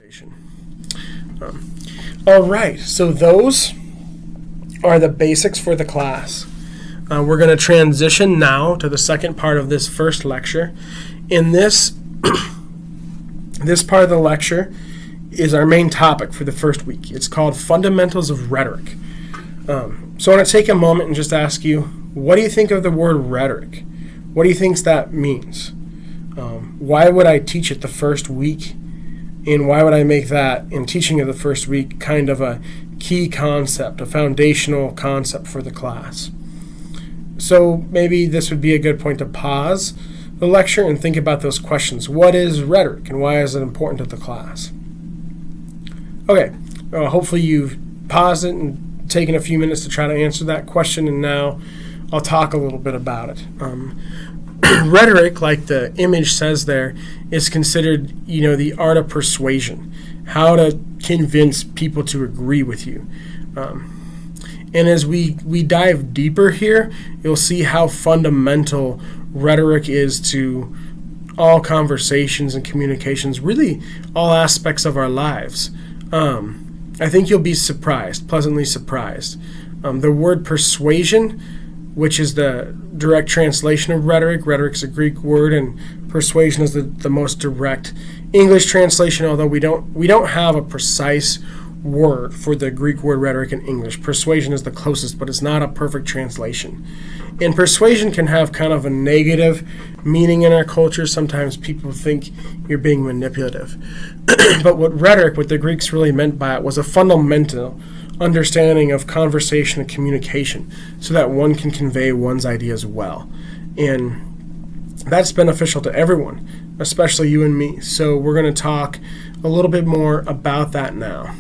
translation. All right, so those are the basics for the class. We're going to transition now to the second part of this first lecture. In this this part of the lecture is our main topic for the first week. It's called Fundamentals of Rhetoric. So I want to take a moment and just ask you, what do you think of the word rhetoric? What do you think that means? Why would I teach it the first week? And why would I make that, in teaching of the first week, kind of a key concept, a foundational concept for the class? So maybe this would be a good point to pause the lecture and think about those questions. What is rhetoric and why is it important to the class? Okay, hopefully you've paused it and taken a few minutes to try to answer that question, and now I'll talk a little bit about it. Rhetoric, like the image says there, is considered, the art of persuasion, how to convince people to agree with you. And as we dive deeper here, you'll see how fundamental rhetoric is to all conversations and communications, really all aspects of our lives. I think you'll be surprised, pleasantly surprised. The word persuasion, which is the direct translation of rhetoric. Rhetoric's a Greek word, and persuasion is the most direct English translation, although we don't have a precise word for the Greek word rhetoric in English. Persuasion is the closest, but it's not a perfect translation. And persuasion can have kind of a negative meaning in our culture. Sometimes people think you're being manipulative. But what the Greeks really meant by it was a fundamental understanding of conversation and communication so that one can convey one's ideas well. And that's beneficial to everyone, especially you and me. So we're going to talk a little bit more about that now.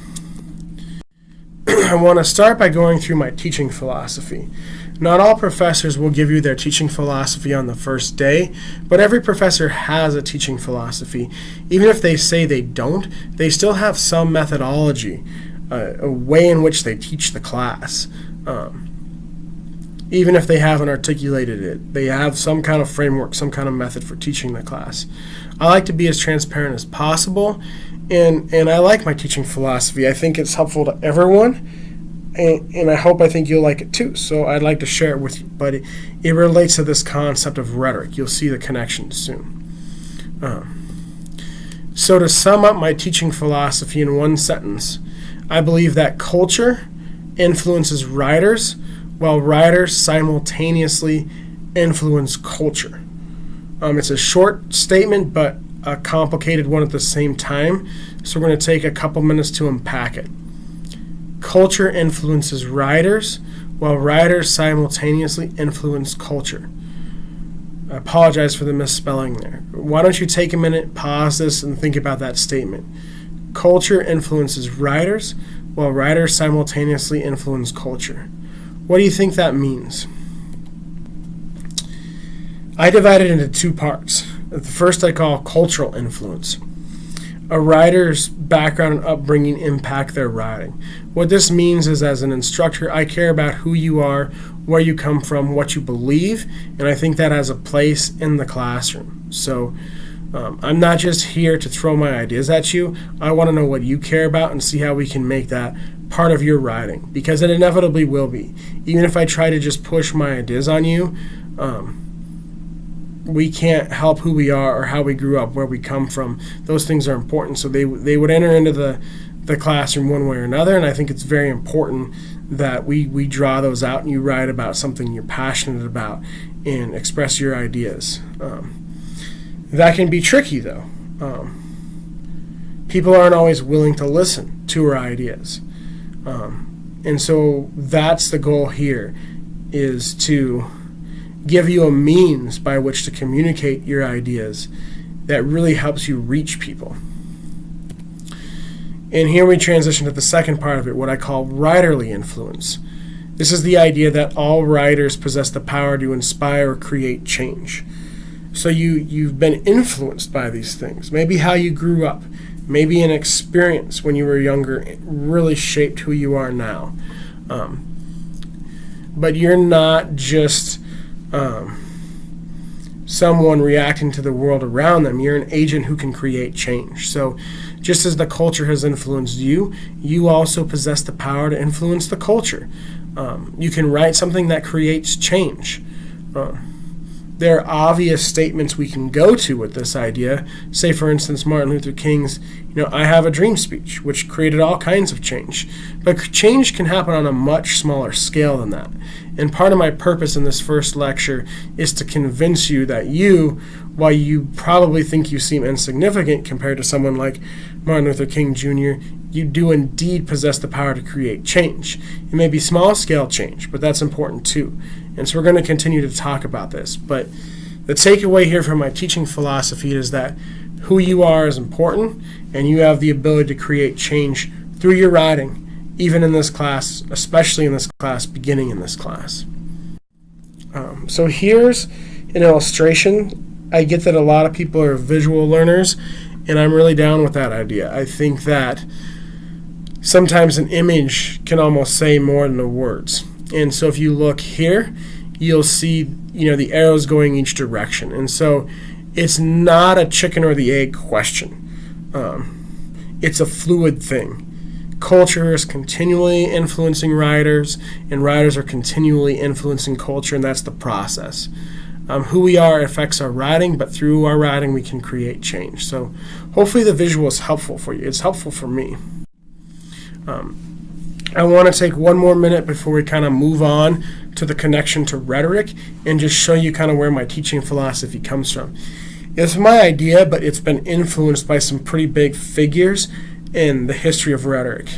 I want to start by going through my teaching philosophy. Not all professors will give you their teaching philosophy on the first day, but every professor has a teaching philosophy. Even if they say they don't, they still have some methodology, a way in which they teach the class. Even if they haven't articulated it, they have some kind of framework, some kind of method for teaching the class. I like to be as transparent as possible, and I like my teaching philosophy. I think it's helpful to everyone, and I think you'll like it too. So I'd like to share it with you, but it relates to this concept of rhetoric. You'll see the connection soon. So to sum up my teaching philosophy in one sentence, I believe that culture influences writers, while writers simultaneously influence culture. It's a short statement, but a complicated one at the same time, so we're going to take a couple minutes to unpack it. Culture influences writers, while writers simultaneously influence culture. I apologize for the misspelling there. Why don't you take a minute, pause this, and think about that statement. Culture influences writers, while writers simultaneously influence culture. What do you think that means? I divide it into two parts. The first I call cultural influence. A writer's background and upbringing impact their writing. What this means is, as an instructor, I care about who you are, where you come from, what you believe, and I think that has a place in the classroom. So I'm not just here to throw my ideas at you. I want to know what you care about and see how we can make that part of your writing, because it inevitably will be. Even if I try to just push my ideas on you, we can't help who we are or how we grew up, where we come from. Those things are important, so they would enter into the classroom one way or another, and I think it's very important that we draw those out and you write about something you're passionate about and express your ideas. That can be tricky, though. People aren't always willing to listen to our ideas. And so that's the goal here, is to give you a means by which to communicate your ideas that really helps you reach people. And here we transition to the second part of it, what I call writerly influence. This is the idea that all writers possess the power to inspire or create change. So you've been influenced by these things. Maybe how you grew up, maybe an experience when you were younger really shaped who you are now. But you're not just someone reacting to the world around them. You're an agent who can create change. So Just as the culture has influenced you, you also possess the power to influence the culture. You can write something that creates change. There are obvious statements we can go to with this idea. Say, for instance, Martin Luther King's, I have a dream speech, which created all kinds of change. But change can happen on a much smaller scale than that. And part of my purpose in this first lecture is to convince you that while you probably think you seem insignificant compared to someone like Martin Luther King Jr., you do indeed possess the power to create change. It may be small-scale change, but that's important too. And so we're going to continue to talk about this. But the takeaway here from my teaching philosophy is that who you are is important, and you have the ability to create change through your writing, even in this class, especially in this class, beginning in this class. So here's an illustration. I get that a lot of people are visual learners, and I'm really down with that idea. I think that sometimes an image can almost say more than the words. And so if you look here, you'll see, the arrows going each direction. And so it's not a chicken or the egg question. It's a fluid thing. Culture is continually influencing writers, and writers are continually influencing culture, and that's the process. Who we are affects our writing, but through our writing we can create change. So hopefully the visual is helpful for you. It's helpful for me. I want to take one more minute before we kind of move on to the connection to rhetoric and just show you kind of where my teaching philosophy comes from. It's my idea, but it's been influenced by some pretty big figures in the history of rhetoric.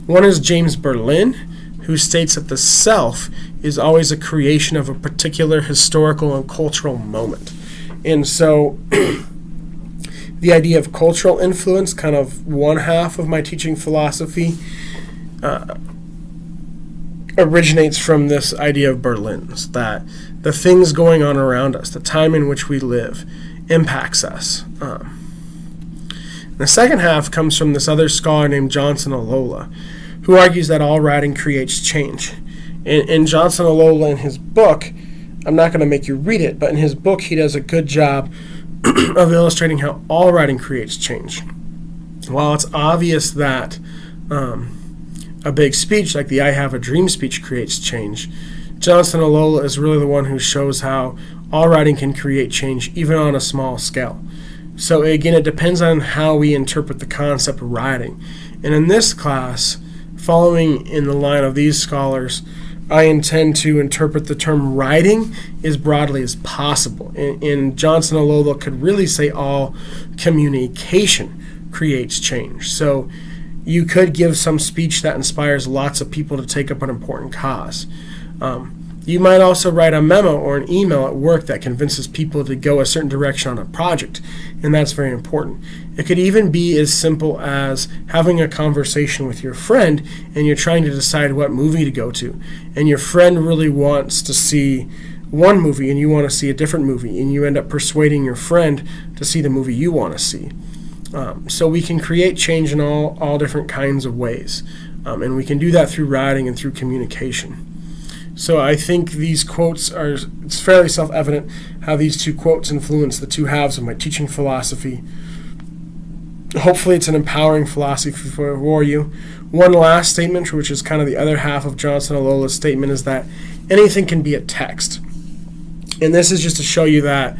One is James Berlin, who states that the self is always a creation of a particular historical and cultural moment. And so the idea of cultural influence, kind of one half of my teaching philosophy, originates from this idea of Berlin's, that the things going on around us, the time in which we live, impacts us. The second half comes from this other scholar named Johnson Alola, who argues that all writing creates change. In Johnson Alola, in his book, I'm not going to make you read it, but in his book he does a good job of illustrating how all writing creates change. While it's obvious that a big speech like the I Have a Dream speech creates change, Johnson Alola is really the one who shows how all writing can create change even on a small scale. So again, it depends on how we interpret the concept of writing. And in this class, following in the line of these scholars, I intend to interpret the term writing as broadly as possible. And Johnson Alola could really say all communication creates change. So you could give some speech that inspires lots of people to take up an important cause. You might also write a memo or an email at work that convinces people to go a certain direction on a project, and that's very important. It could even be as simple as having a conversation with your friend, and you're trying to decide what movie to go to, and your friend really wants to see one movie and you want to see a different movie, and you end up persuading your friend to see the movie you want to see. So we can create change in all different kinds of ways, and we can do that through writing and through communication. So I think these quotes it's fairly self-evident how these two quotes influence the two halves of my teaching philosophy. Hopefully it's an empowering philosophy for you. One last statement, which is kind of the other half of Johnson Alola's statement, is that anything can be a text. And this is just to show you that,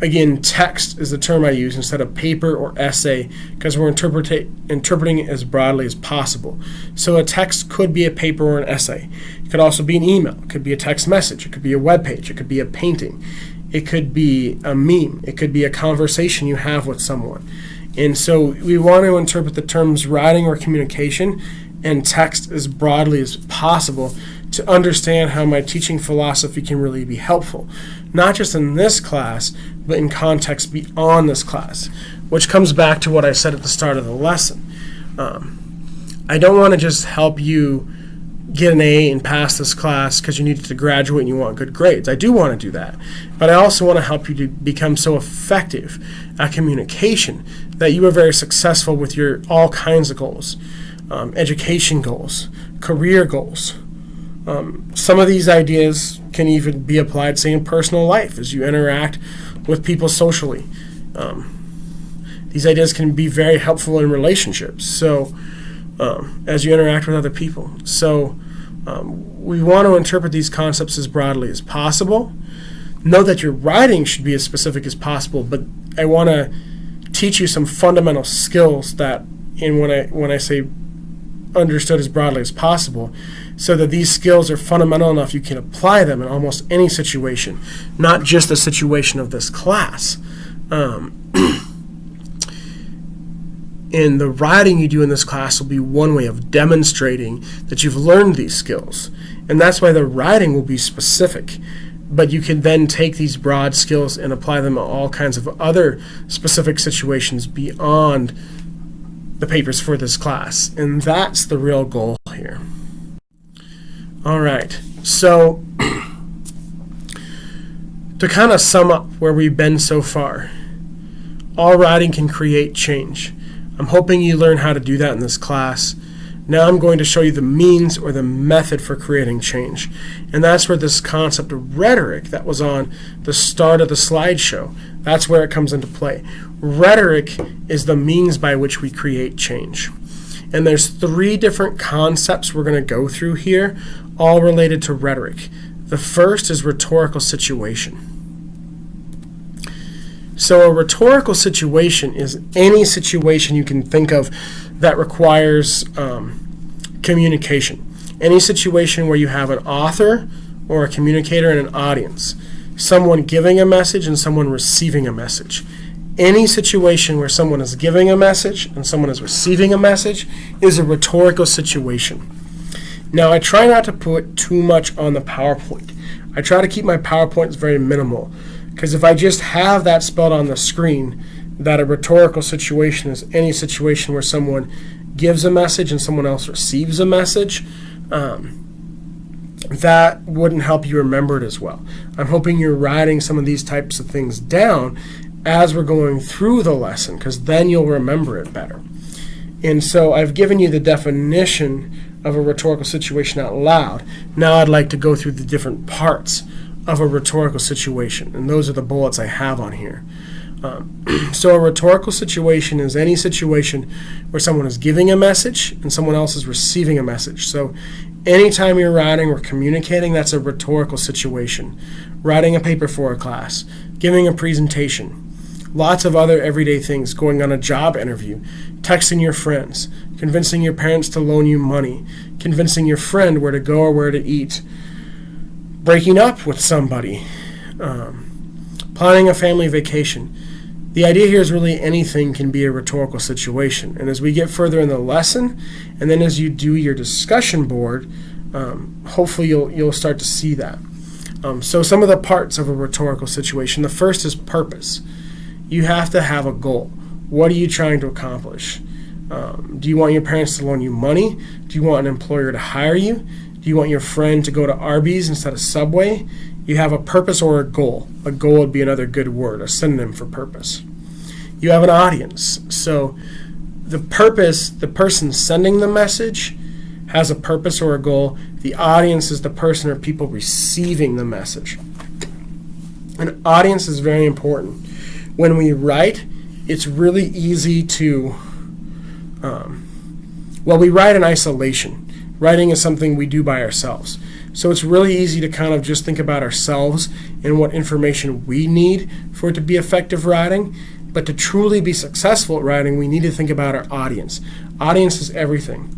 again, text is the term I use instead of paper or essay, because we're interpreting it as broadly as possible. So a text could be a paper or an essay. It could also be an email. It could be a text message. It could be a web page. It could be a painting. It could be a meme. It could be a conversation you have with someone. And so we want to interpret the terms writing or communication and text as broadly as possible to understand how my teaching philosophy can really be helpful, not just in this class, but in context beyond this class, which comes back to what I said at the start of the lesson. I don't want to just help you get an A and pass this class because you need to graduate and you want good grades. I do want to do that, but I also want to help you to become so effective at communication that you are very successful with your all kinds of goals, education goals, career goals. Some of these ideas can even be applied, say, in personal life as you interact with people socially. These ideas can be very helpful in relationships, so as you interact with other people. So we want to interpret these concepts as broadly as possible. Know that your writing should be as specific as possible, but I want to teach you some fundamental skills that, when I say understood as broadly as possible, so that these skills are fundamental enough you can apply them in almost any situation, not just the situation of this class. And the writing you do in this class will be one way of demonstrating that you've learned these skills. And that's why the writing will be specific. But you can then take these broad skills and apply them to all kinds of other specific situations beyond the papers for this class. And that's the real goal here. All right, so to kind of sum up where we've been so far, all writing can create change. I'm hoping you learn how to do that in this class. Now I'm going to show you the means or the method for creating change. And that's where this concept of rhetoric that was on the start of the slideshow, that's where it comes into play. Rhetoric is the means by which we create change. And there's 3 different concepts we're going to go through here, all related to rhetoric. The first is rhetorical situation. So a rhetorical situation is any situation you can think of that requires communication. Any situation where you have an author or a communicator and an audience, someone giving a message and someone receiving a message. Any situation where someone is giving a message and someone is receiving a message is a rhetorical situation. Now, I try not to put too much on the PowerPoint. I try to keep my PowerPoints very minimal, because if I just have that spelled on the screen, that a rhetorical situation is any situation where someone gives a message and someone else receives a message, that wouldn't help you remember it as well. I'm hoping you're writing some of these types of things down as we're going through the lesson, because then you'll remember it better. And so I've given you the definition of a rhetorical situation out loud. Now I'd like to go through the different parts of a rhetorical situation, and those are the bullets I have on here. So a rhetorical situation is any situation where someone is giving a message and someone else is receiving a message. So anytime you're writing or communicating, that's a rhetorical situation. Writing a paper for a class, giving a presentation, lots of other everyday things, going on a job interview, texting your friends, convincing your parents to loan you money, convincing your friend where to go or where to eat, breaking up with somebody, planning a family vacation. The idea here is really anything can be a rhetorical situation. And as we get further in the lesson, and then as you do your discussion board, hopefully you'll start to see that. So some of the parts of a rhetorical situation. The first is purpose. You have to have a goal. What are you trying to accomplish? Do you want your parents to loan you money? Do you want an employer to hire you? Do you want your friend to go to Arby's instead of Subway? You have a purpose or a goal. A goal would be another good word, a synonym for purpose. You have an audience. So the purpose, the person sending the message has a purpose or a goal. The audience is the person or people receiving the message. An audience is very important. When we write, it's really easy to, we write in isolation. Writing is something we do by ourselves. So it's really easy to kind of just think about ourselves and what information we need for it to be effective writing. But to truly be successful at writing, we need to think about our audience. Audience is everything.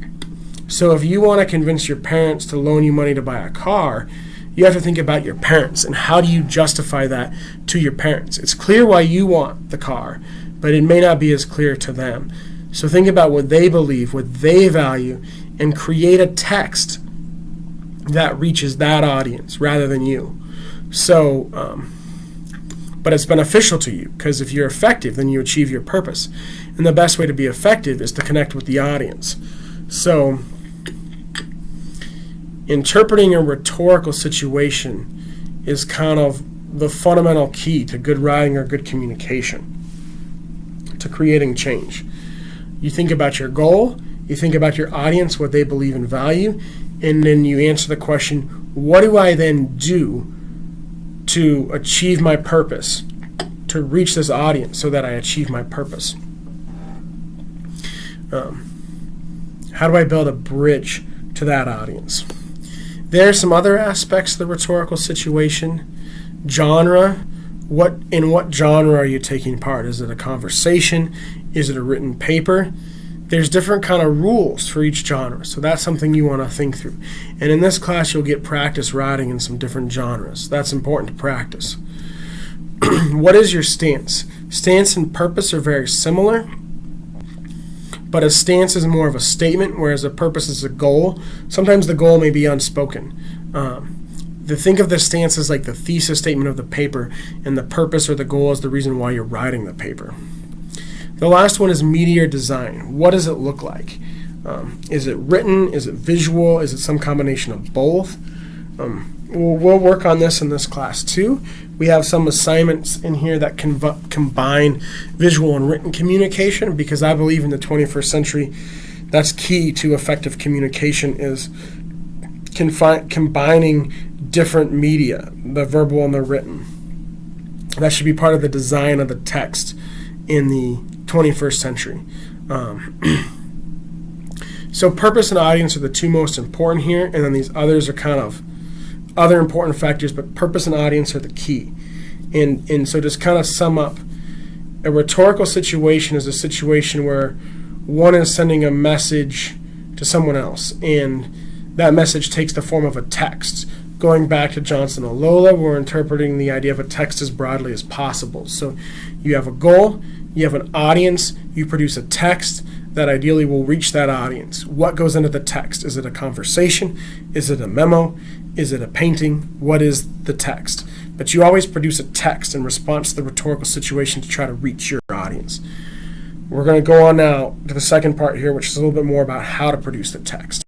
So if you want to convince your parents to loan you money to buy a car, you have to think about your parents and how do you justify that to your parents. It's clear why you want the car, but it may not be as clear to them. So think about what they believe, what they value, and create a text that reaches that audience rather than you. So, but it's beneficial to you, because if you're effective, then you achieve your purpose. And the best way to be effective is to connect with the audience. So, interpreting a rhetorical situation is kind of the fundamental key to good writing or good communication, to creating change. You think about your goal, you think about your audience, what they believe and value, and then you answer the question, what do I then do to achieve my purpose, to reach this audience so that I achieve my purpose? How do I build a bridge to that audience? There are some other aspects of the rhetorical situation. Genre. In what genre are you taking part? Is it a conversation? Is it a written paper? There's different kind of rules for each genre, so that's something you want to think through. And in this class, you'll get practice writing in some different genres. That's important to practice. What is your stance? Stance and purpose are very similar, but a stance is more of a statement, whereas a purpose is a goal. Sometimes the goal may be unspoken. Think of the stance as like the thesis statement of the paper, and the purpose or the goal is the reason why you're writing the paper. The last one is media design. What does it look like? Is it written? Is it visual? Is it some combination of both? We'll work on this in this class too. We have some assignments in here that can combine visual and written communication, because I believe in the 21st century that's key to effective communication, is combining different media, the verbal and the written. That should be part of the design of the text in the 21st century. So purpose and audience are the two most important here, and then these others are kind of other important factors, but purpose and audience are the key. And so just kind of sum up, a rhetorical situation is a situation where one is sending a message to someone else, and that message takes the form of a text. Going back to Johnson and Lola, we're interpreting the idea of a text as broadly as possible. So you have a goal, you have an audience, you produce a text that ideally will reach that audience. What goes into the text? Is it a conversation? Is it a memo? Is it a painting? What is the text? But you always produce a text in response to the rhetorical situation to try to reach your audience. We're going to go on now to the second part here, which is a little bit more about how to produce the text.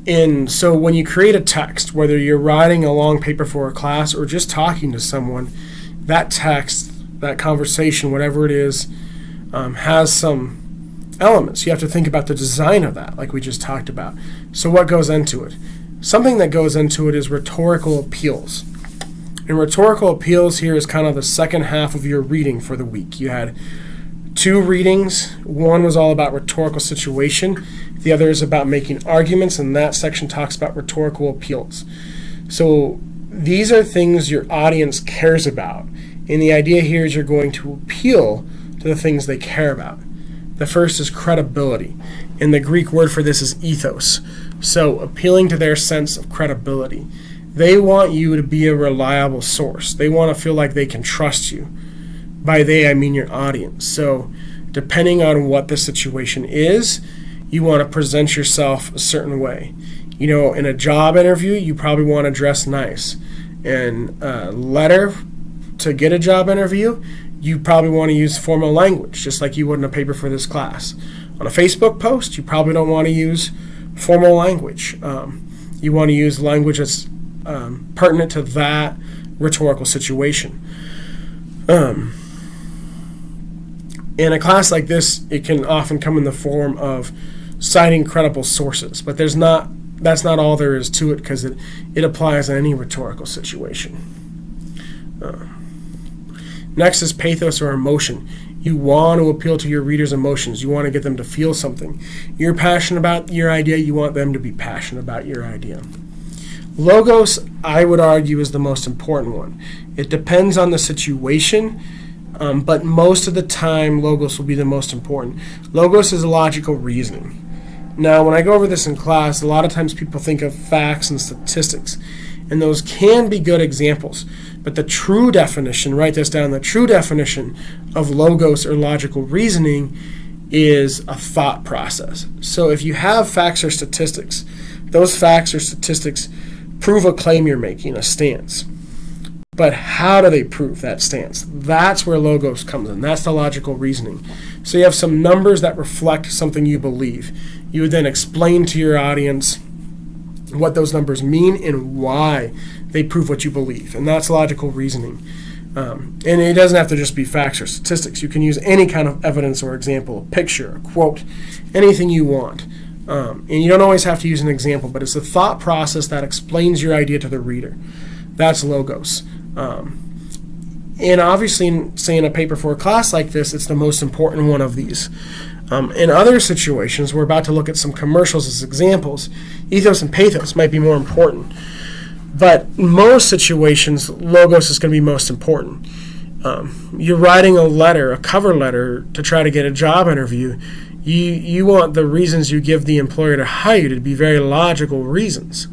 And so when you create a text, whether you're writing a long paper for a class or just talking to someone, that text, that conversation, whatever it is, has some elements. You have to think about the design of that, like we just talked about. So what goes into it? Something that goes into it is rhetorical appeals. And rhetorical appeals here is kind of the second half of your reading for the week. You had 2 readings. One was all about rhetorical situation. The other is about making arguments, and that section talks about rhetorical appeals. So these are things your audience cares about. And the idea here is you're going to appeal to the things they care about. The first is credibility. And the Greek word for this is ethos. So appealing to their sense of credibility. They want you to be a reliable source. They want to feel like they can trust you. By they, I mean your audience. So depending on what the situation is, you want to present yourself a certain way. You know, in a job interview, you probably want to dress nice. In a letter to get a job interview, you probably want to use formal language, just like you would in a paper for this class. On a Facebook post, you probably don't want to use formal language. You want to use language that's pertinent to that rhetorical situation. In a class like this, it can often come in the form of citing credible sources, but that's not all there is to it, because it applies in any rhetorical situation. Next is pathos or emotion. You want to appeal to your readers' emotions. You want to get them to feel something. You're passionate about your idea. You want them to be passionate about your idea. Logos, I would argue, is the most important one. It depends on the situation, but most of the time, logos will be the most important. Logos is logical reasoning. Now, when I go over this in class, a lot of times people think of facts and statistics, and those can be good examples. But the true definition, write this down, the true definition of logos or logical reasoning is a thought process. So if you have facts or statistics, those facts or statistics prove a claim you're making, a stance. But how do they prove that stance? That's where logos comes in. That's the logical reasoning. So you have some numbers that reflect something you believe. You would then explain to your audience what those numbers mean and why they prove what you believe. And that's logical reasoning. And it doesn't have to just be facts or statistics. You can use any kind of evidence or example, a picture, a quote, anything you want. And you don't always have to use an example, but it's the thought process that explains your idea to the reader. That's logos. And obviously, say in a paper for a class like this, it's the most important one of these. In other situations, we're about to look at some commercials as examples. Ethos and pathos might be more important. But in most situations, logos is going to be most important. You're writing a letter, a cover letter, to try to get a job interview. You want the reasons you give the employer to hire you to be very logical reasons.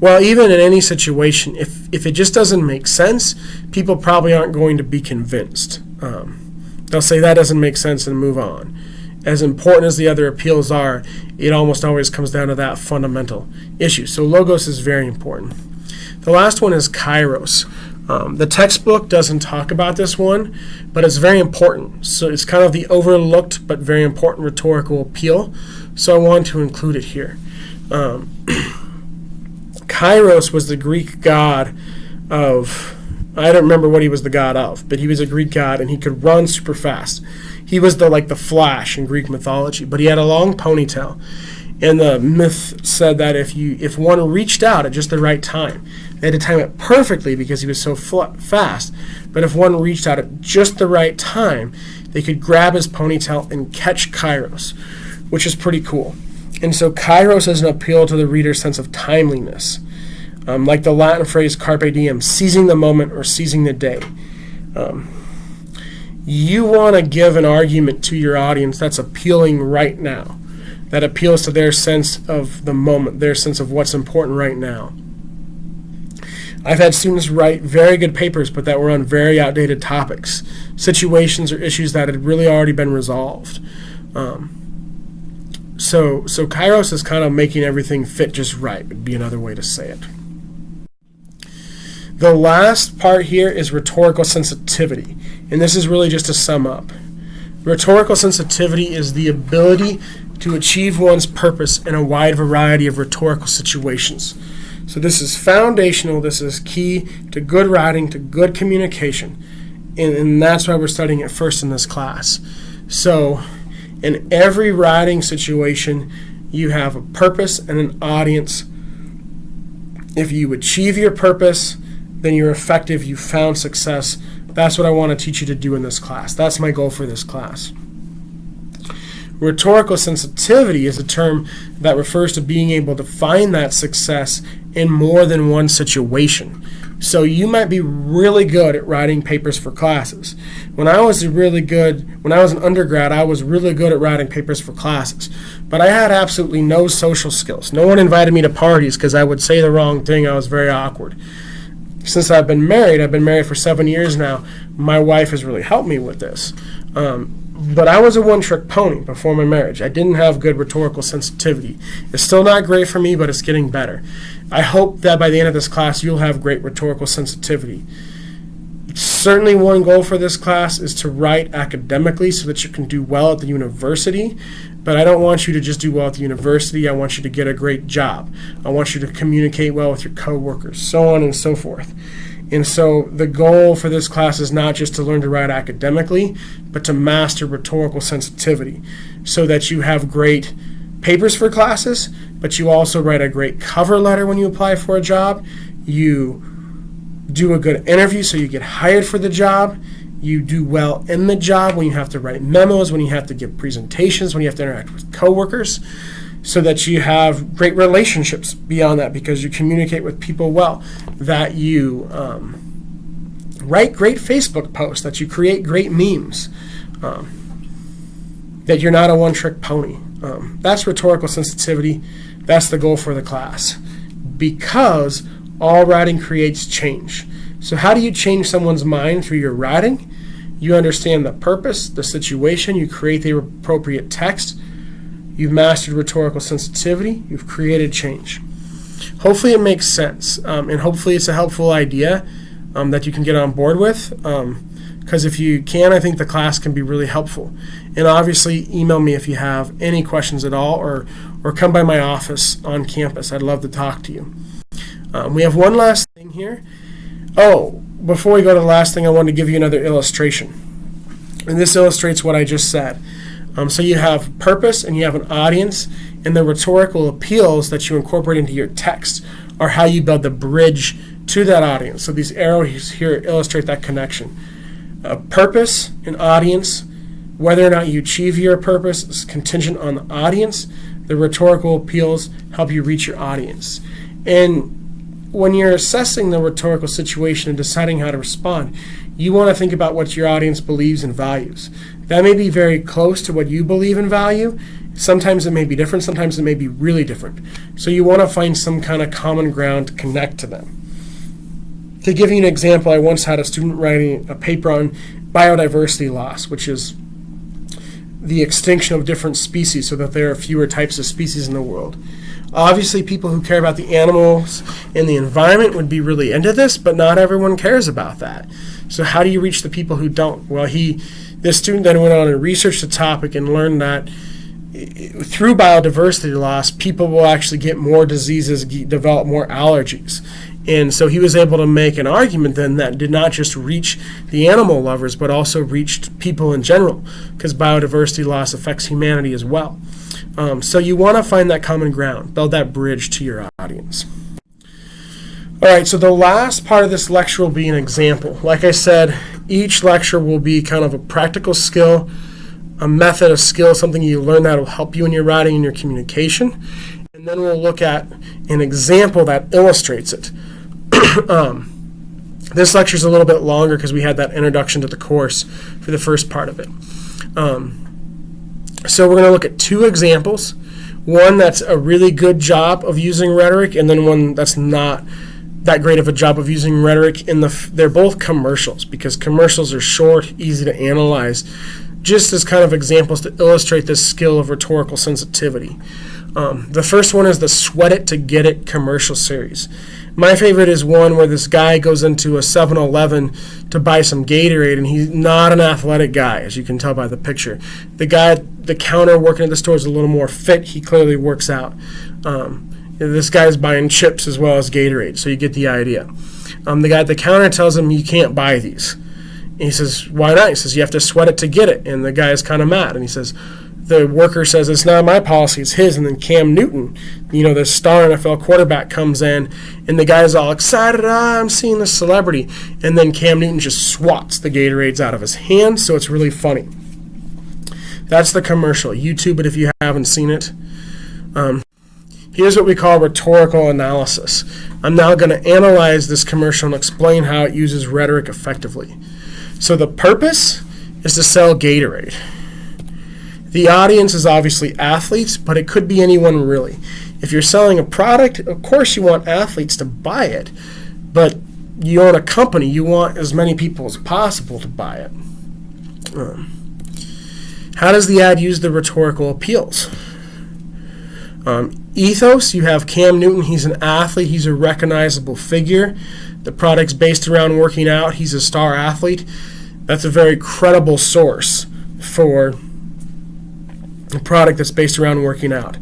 Well, even in any situation, if it just doesn't make sense, people probably aren't going to be convinced. They'll say that doesn't make sense and move on. As important as the other appeals are, it almost always comes down to that fundamental issue. So logos is very important. The last one is kairos. The textbook doesn't talk about this one, but it's very important. So it's kind of the overlooked but very important rhetorical appeal. So I want to include it here. Kairos was the Greek god of, I don't remember what he was the god of, but he was a Greek god and he could run super fast. He was the Flash in Greek mythology, but he had a long ponytail. And the myth said that if one reached out at just the right time, they had to time it perfectly because he was so fast, but if one reached out at just the right time, they could grab his ponytail and catch Kairos, which is pretty cool. And so Kairos is an appeal to the reader's sense of timeliness, like the Latin phrase carpe diem, seizing the moment or seizing the day. You want to give an argument to your audience that's appealing right now, that appeals to their sense of the moment, their sense of what's important right now. I've had students write very good papers, but that were on very outdated topics, situations or issues that had really already been resolved. So kairos is kind of making everything fit just right, would be another way to say it. The last part here is rhetorical sensitivity, and this is really just to sum up. Rhetorical sensitivity is the ability to achieve one's purpose in a wide variety of rhetorical situations. So this is foundational, this is key to good writing, to good communication, and that's why we're studying it first in this class. So in every writing situation, you have a purpose and an audience. If you achieve your purpose, then you're effective, you found success. That's what I want to teach you to do in this class. That's my goal for this class. Rhetorical sensitivity is a term that refers to being able to find that success in more than one situation. So you might be really good at writing papers for classes. When I was an undergrad, I was really good at writing papers for classes. But I had absolutely no social skills. No one invited me to parties because I would say the wrong thing. I was very awkward. Since I've been married for 7 years now, my wife has really helped me with this. But I was a one-trick pony before my marriage. I didn't have good rhetorical sensitivity. It's still not great for me, but it's getting better. I hope that by the end of this class, you'll have great rhetorical sensitivity. Certainly one goal for this class is to write academically so that you can do well at the university, but I don't want you to just do well at the university. I want you to get a great job. I want you to communicate well with your coworkers, so on and so forth. And so the goal for this class is not just to learn to write academically, but to master rhetorical sensitivity so that you have great papers for classes, but you also write a great cover letter when you apply for a job. You do a good interview so you get hired for the job. You do well in the job when you have to write memos, when you have to give presentations, when you have to interact with coworkers, so that you have great relationships beyond that because you communicate with people well, that you write great Facebook posts, that you create great memes, that you're not a one-trick pony. That's rhetorical sensitivity. That's the goal for the class, because all writing creates change. So how do you change someone's mind through your writing? You understand the purpose, the situation, you create the appropriate text, you've mastered rhetorical sensitivity, you've created change. Hopefully it makes sense, and hopefully it's a helpful idea that you can get on board with, because if you can, I think the class can be really helpful. And obviously email me if you have any questions at all, or come by my office on campus. I'd love to talk to you. We have one last thing here. Oh, before we go to the last thing, I want to give you another illustration. And this illustrates what I just said. So you have purpose and you have an audience, and the rhetorical appeals that you incorporate into your text are how you build the bridge to that audience. So these arrows here illustrate that connection. Purpose and audience, whether or not you achieve your purpose is contingent on the audience. The rhetorical appeals help you reach your audience. And when you're assessing the rhetorical situation and deciding how to respond, you want to think about what your audience believes and values. That may be very close to what you believe and value. Sometimes it may be different, sometimes it may be really different. So you want to find some kind of common ground to connect to them. To give you an example, I once had a student writing a paper on biodiversity loss, which is the extinction of different species so that there are fewer types of species in the world. Obviously, people who care about the animals and the environment would be really into this, but not everyone cares about that. So how do you reach the people who don't? Well, this student then went on and researched the topic and learned that through biodiversity loss, people will actually get more diseases, develop more allergies. And so he was able to make an argument then that did not just reach the animal lovers, but also reached people in general, because biodiversity loss affects humanity as well. So you want to find that common ground, build that bridge to your audience. All right, so the last part of this lecture will be an example. Like I said, each lecture will be kind of a practical skill, a method, a skill, something you learn that will help you in your writing and your communication. And then we'll look at an example that illustrates it. This lecture is a little bit longer because we had that introduction to the course for the first part of it. So we're going to look at two examples. One that's a really good job of using rhetoric, and then one that's not that great of a job of using rhetoric. They're both commercials, because commercials are short, easy to analyze, just as kind of examples to illustrate this skill of rhetorical sensitivity. The first one is the Sweat It to Get It commercial series. My favorite is one where this guy goes into a 7-Eleven to buy some Gatorade, and he's not an athletic guy, as you can tell by the picture. The guy at the counter working at the store is a little more fit. He clearly works out. This guy's buying chips as well as Gatorade, so you get the idea. The guy at the counter tells him you can't buy these. And he says, why not? He says, you have to sweat it to get it. And the guy is kind of mad. And he says, the worker says, it's not my policy, it's his. And then Cam Newton, the star NFL quarterback, comes in, and the guy's all excited, I'm seeing this celebrity. And then Cam Newton just swats the Gatorades out of his hand, so it's really funny. That's the commercial. YouTube it if you haven't seen it. Here's what we call rhetorical analysis. I'm now going to analyze this commercial and explain how it uses rhetoric effectively. So the purpose is to sell Gatorade. The audience is obviously athletes, but it could be anyone really. If you're selling a product, of course you want athletes to buy it, but you own a company, you want as many people as possible to buy it. How does the ad use the rhetorical appeals? Ethos, you have Cam Newton, he's an athlete, he's a recognizable figure. The product's based around working out, he's a star athlete. That's a very credible source for a product that's based around working out.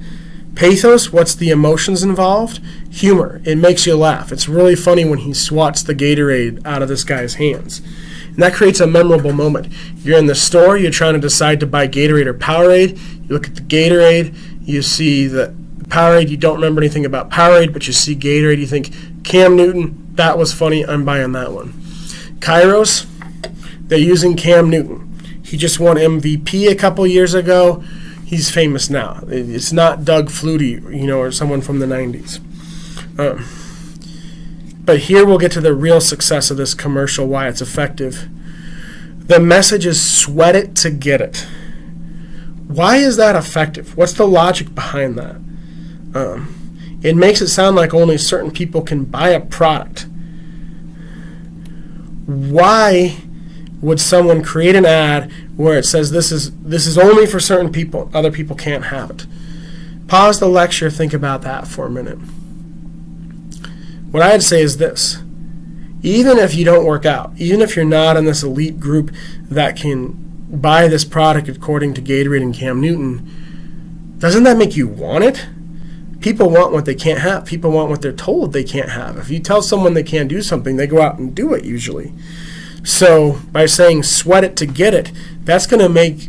Pathos, what's the emotions involved? Humor, it makes you laugh. It's really funny when he swats the Gatorade out of this guy's hands. And that creates a memorable moment. You're in the store, you're trying to decide to buy Gatorade or Powerade. You look at the Gatorade, you see the Powerade, you don't remember anything about Powerade, but you see Gatorade, you think, Cam Newton, that was funny, I'm buying that one. Kairos, they're using Cam Newton. He just won MVP a couple years ago. He's famous now. It's not Doug Flutie, or someone from the 90s. But here we'll get to the real success of this commercial, why it's effective. The message is sweat it to get it. Why is that effective? What's the logic behind that? It makes it sound like only certain people can buy a product. Why would someone create an ad where it says this is only for certain people, other people can't have it? Pause the lecture, think about that for a minute. What I'd say is this: even if you don't work out, even if you're not in this elite group that can buy this product according to Gatorade and Cam Newton, doesn't that make you want it? People want what they can't have. People want what they're told they can't have. If you tell someone they can't do something, they go out and do it usually. So by saying sweat it to get it, that's going to make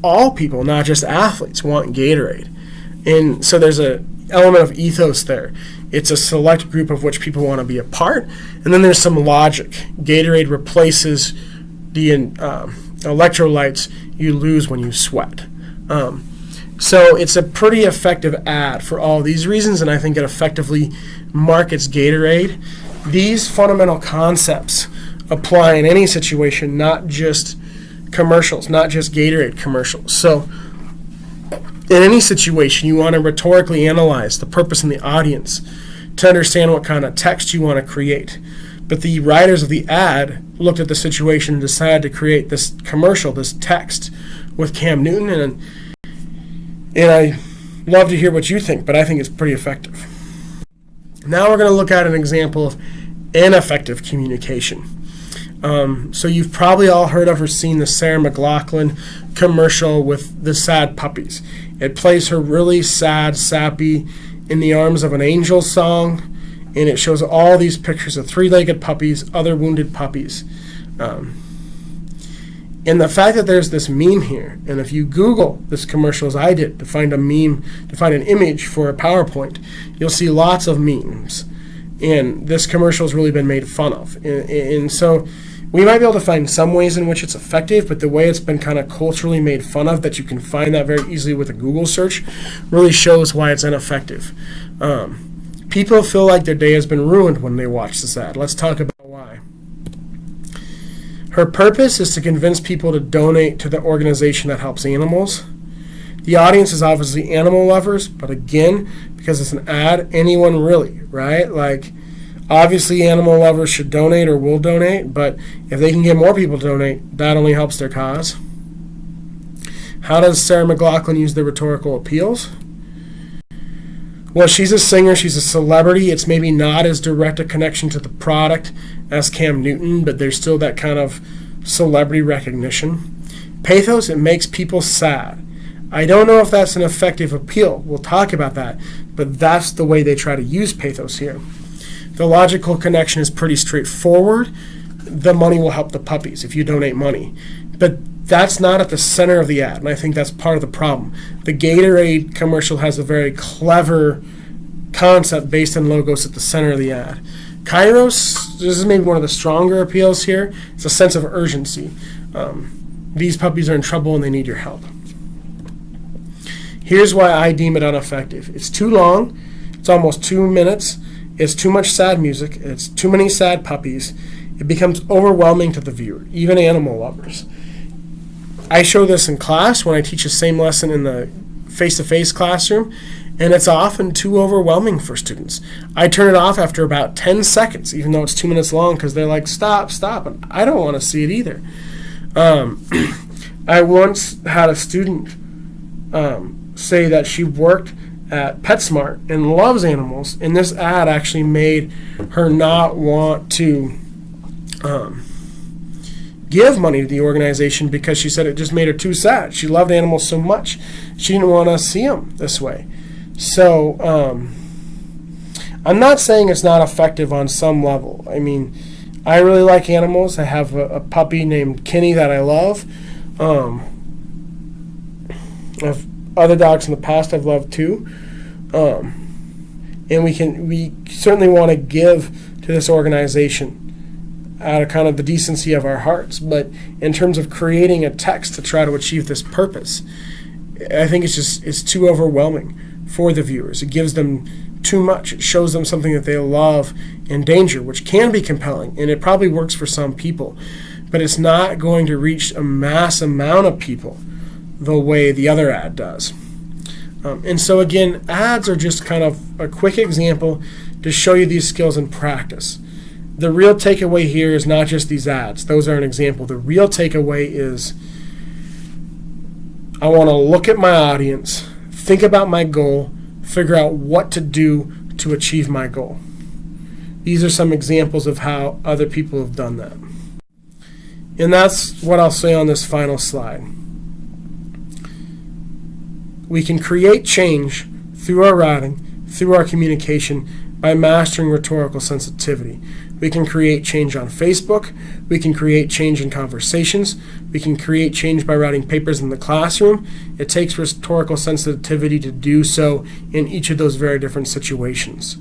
all people, not just athletes, want Gatorade. And so there's a element of ethos there. It's a select group of which people want to be a part. And then there's some logic. Gatorade replaces the electrolytes you lose when you sweat. So it's a pretty effective ad for all these reasons, and I think it effectively markets Gatorade. These fundamental concepts apply in any situation, not just commercials, not just Gatorade commercials. So in any situation, you want to rhetorically analyze the purpose and the audience to understand what kind of text you want to create. But the writers of the ad looked at the situation and decided to create this commercial, this text with Cam Newton, and I love to hear what you think, but I think it's pretty effective. Now we're going to look at an example of ineffective communication. So you've probably all heard of or seen the Sarah McLachlan commercial with the sad puppies. It plays her really sad, sappy, in the arms of an angel song, and it shows all these pictures of three-legged puppies, other wounded puppies. And the fact that there's this meme here, and if you Google this commercial as I did to find a meme, to find an image for a PowerPoint, you'll see lots of memes. And this commercial has really been made fun of. And so we might be able to find some ways in which it's effective, but the way it's been kind of culturally made fun of, that you can find that very easily with a Google search, really shows why it's ineffective. People feel like their day has been ruined when they watch this ad. Let's talk about why. Her purpose is to convince people to donate to the organization that helps animals. The audience is obviously animal lovers, but again, because it's an ad, anyone really, right? Like, obviously animal lovers should donate or will donate, but if they can get more people to donate, that only helps their cause. How does Sarah McLachlan use the rhetorical appeals? Well, she's a singer, she's a celebrity. It's maybe not as direct a connection to the product as Cam Newton, but there's still that kind of celebrity recognition. Pathos, it makes people sad. I don't know if that's an effective appeal. We'll talk about that, but that's the way they try to use pathos here. The logical connection is pretty straightforward. The money will help the puppies if you donate money. But that's not at the center of the ad, and I think that's part of the problem. The Gatorade commercial has a very clever concept based on logos at the center of the ad. Kairos, this is maybe one of the stronger appeals here. It's a sense of urgency. These puppies are in trouble and they need your help. Here's why I deem it ineffective. It's too long. It's almost 2 minutes. It's too much sad music. It's too many sad puppies. It becomes overwhelming to the viewer, even animal lovers. I show this in class when I teach the same lesson in the face-to-face classroom, and it's often too overwhelming for students. I turn it off after about 10 seconds, even though it's 2 minutes long, because they're like, stop, and I don't want to see it either. I once had a student say that she worked at PetSmart and loves animals, and this ad actually made her not want to give money to the organization because she said it just made her too sad. She loved animals so much, she didn't want to see them this way. So I'm not saying it's not effective on some level. I mean, I really like animals. I have a puppy named Kenny that I love. I've other dogs in the past I've loved too. And we certainly want to give to this organization out of kind of the decency of our hearts. But in terms of creating a text to try to achieve this purpose, I think it's too overwhelming for the viewers. It gives them too much. It shows them something that they love in danger, which can be compelling, and it probably works for some people. But it's not going to reach a mass amount of people the way the other ad does. And so again, ads are just kind of a quick example to show you these skills in practice. The real takeaway here is not just these ads. Those are an example. The real takeaway is I want to look at my audience, think about my goal, figure out what to do to achieve my goal. These are some examples of how other people have done that. And that's what I'll say on this final slide. We can create change through our writing, through our communication, by mastering rhetorical sensitivity. We can create change on Facebook. We can create change in conversations. We can create change by writing papers in the classroom. It takes rhetorical sensitivity to do so in each of those very different situations.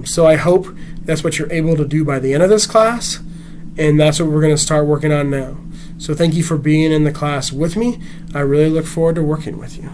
So I hope that's what you're able to do by the end of this class, and that's what we're going to start working on now. So thank you for being in the class with me. I really look forward to working with you.